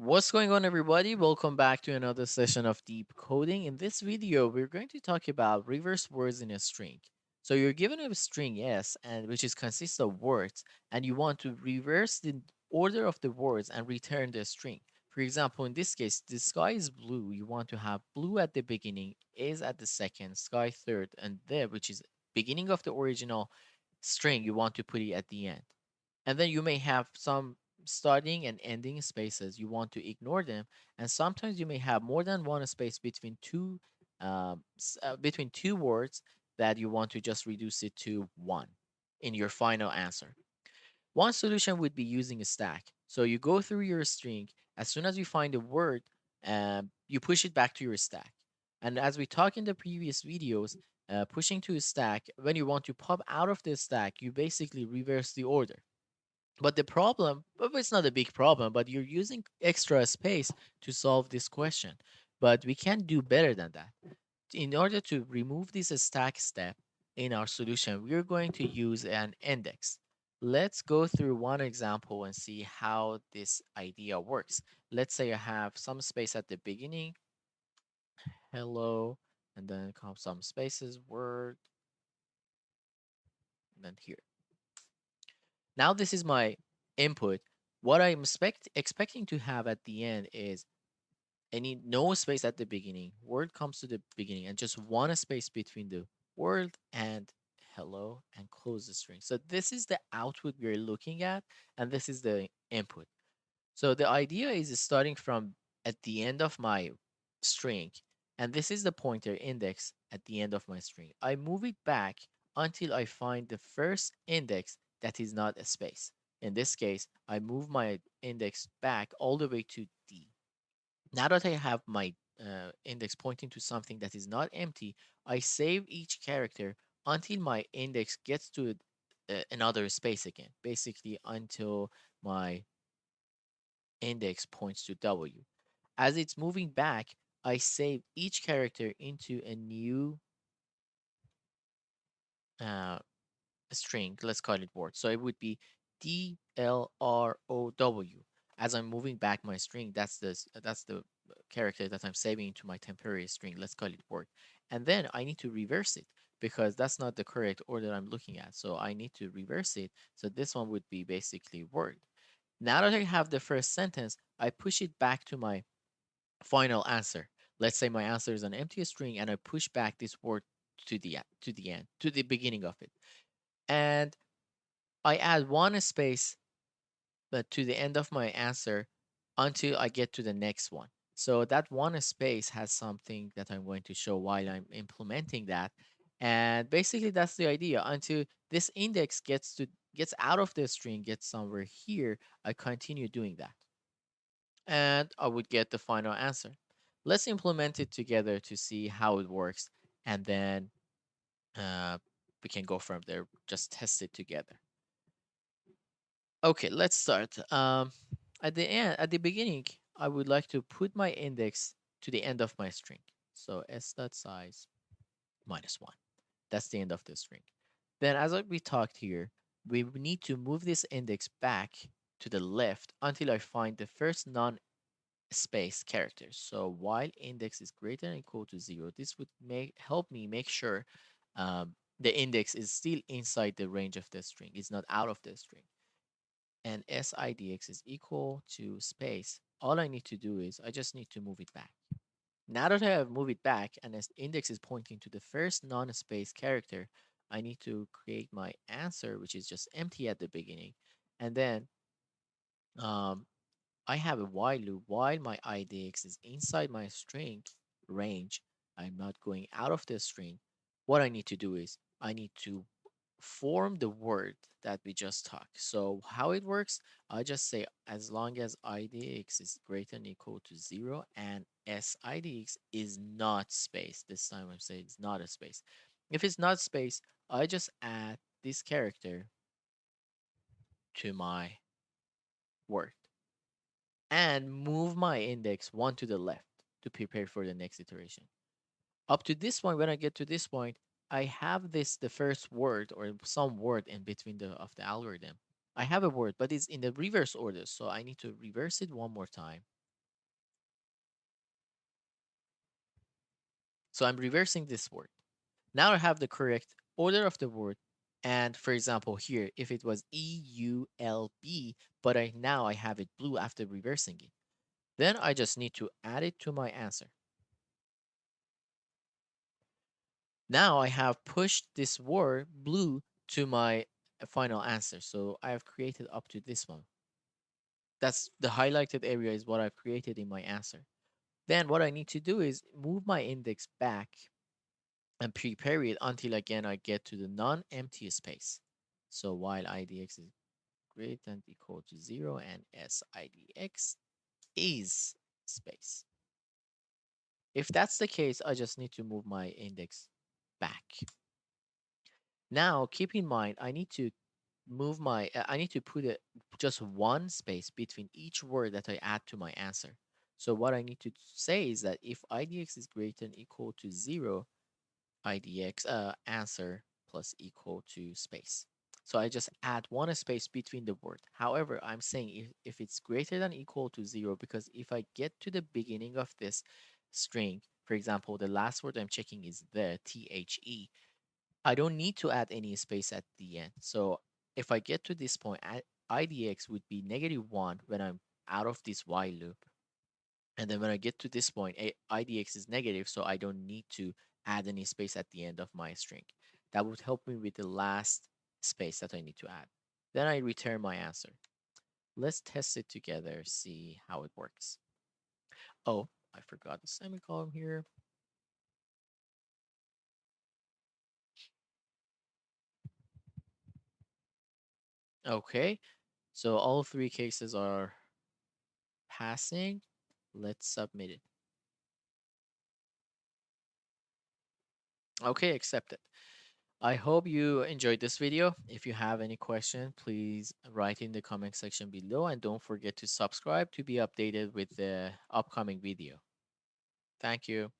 What's going on, everybody? Welcome back to another session of Deep Coding. In this video, we're going to talk about reverse words in a string. So you're given a string S, and which is consists of words, and you want to reverse the order of the words and return the string. For example, in this case, the sky is blue. You want to have blue at the beginning, is at the second, sky third, and there, which is beginning of the original string, you want to put it at the end. And then you may have some starting and ending spaces. You want to ignore them. And sometimes you may have more than one space between two words that you want to just reduce it to one in your final answer. One solution would be using a stack. So you go through your string. As soon as you find a word, you push it back to your stack. And as we talked in the previous videos, pushing to a stack, when you want to pop out of the stack, you basically reverse the order. But the problem, but it's not a big problem, but you're using extra space to solve this question. But we can do better than that. In order to remove this stack step in our solution, we're going to use an index. Let's go through one example and see how this idea works. Let's say I have some space at the beginning, hello, and then come some spaces, word, and then here. Now this is my input. What I'm expecting to have at the end is any no space at the beginning. Word comes to the beginning and just one space between the word and hello and close the string. So this is the output we're looking at, and this is the input. So the idea is starting from at the end of my string, and this is the pointer index at the end of my string. I move it back until I find the first index that is not a space. In this case, I move my index back all the way to D. Now that I have my index pointing to something that is not empty, I save each character until my index gets to another space again, basically until my index points to W. As it's moving back, I save each character into a new uh, string. Let's call it word. So it would be DLROW. As I'm moving back my string, that's the character that I'm saving into my temporary string. Let's call it word. And then I need to reverse it because that's not the correct order I'm looking at. So I need to reverse it. So this one would be basically word. Now that I have the first sentence, I push it back to my final answer. Let's say my answer is an empty string and I push back this word to the end, to the beginning of it. And I add one space but to the end of my answer until I get to the next one. So that one space has something that I'm going to show while I'm implementing that. And basically that's the idea. Until this index gets out of the string, gets somewhere here, I continue doing that. And I would get the final answer. Let's implement it together to see how it works, and then uh, we can go from there. Just test it together. Okay, let's start. At the beginning, I would like to put my index to the end of my string. So s dot size minus one. That's the end of the string. Then, as we talked here, we need to move this index back to the left until I find the first non-space character. So while index is greater than or equal to zero, this would help me make sure the index is still inside the range of the string. It's not out of the string. And SIDX is equal to space. All I need to do is I just need to move it back. Now that I have moved it back and its index is pointing to the first non-space character, I need to create my answer, which is just empty at the beginning. And then um, I have a while loop while my IDX is inside my string range. I'm not going out of the string. What I need to do is I need to form the word that we just talked. So how it works, I just say as long as IDX is greater than or equal to zero and SIDX is not space. This time I'm saying it's not a space. If it's not space, I just add this character to my word and move my index one to the left to prepare for the next iteration. Up to this point, when I get to this point, I have the first word or some word in between of the algorithm. I have a word, but it's in the reverse order, so I need to reverse it one more time. So I'm reversing this word. Now I have the correct order of the word. And for example, here, if it was EULB, but now I have it blue after reversing it, then I just need to add it to my answer. Now I have pushed this word blue to my final answer. So I have created up to this one. That's the highlighted area is what I've created in my answer. Then what I need to do is move my index back and prepare it until again I get to the non-empty space. So while idx is greater than equal to 0 and sidx is space. If that's the case, I just need to move my index back. Now, keep in mind, I need to put just one space between each word that I add to my answer. So what I need to say is that if idx is greater than equal to 0, idx answer plus equal to space. So I just add one space between the word. However, I'm saying if it's greater than equal to 0, because if I get to the beginning of this string, for example, the last word I'm checking is the I don't need to add any space at the end. So if I get to this point, idx would be -1 when I'm out of this while loop. And then when I get to this point, idx is negative, so I don't need to add any space at the end of my string. That would help me with the last space that I need to add. Then I return my answer. Let's test it together, see how it works. Oh, I forgot the semicolon here. Okay, so all three cases are passing. Let's submit it. Okay, accepted. I hope you enjoyed this video. If you have any question, please write in the comment section below and don't forget to subscribe to be updated with the upcoming video. Thank you.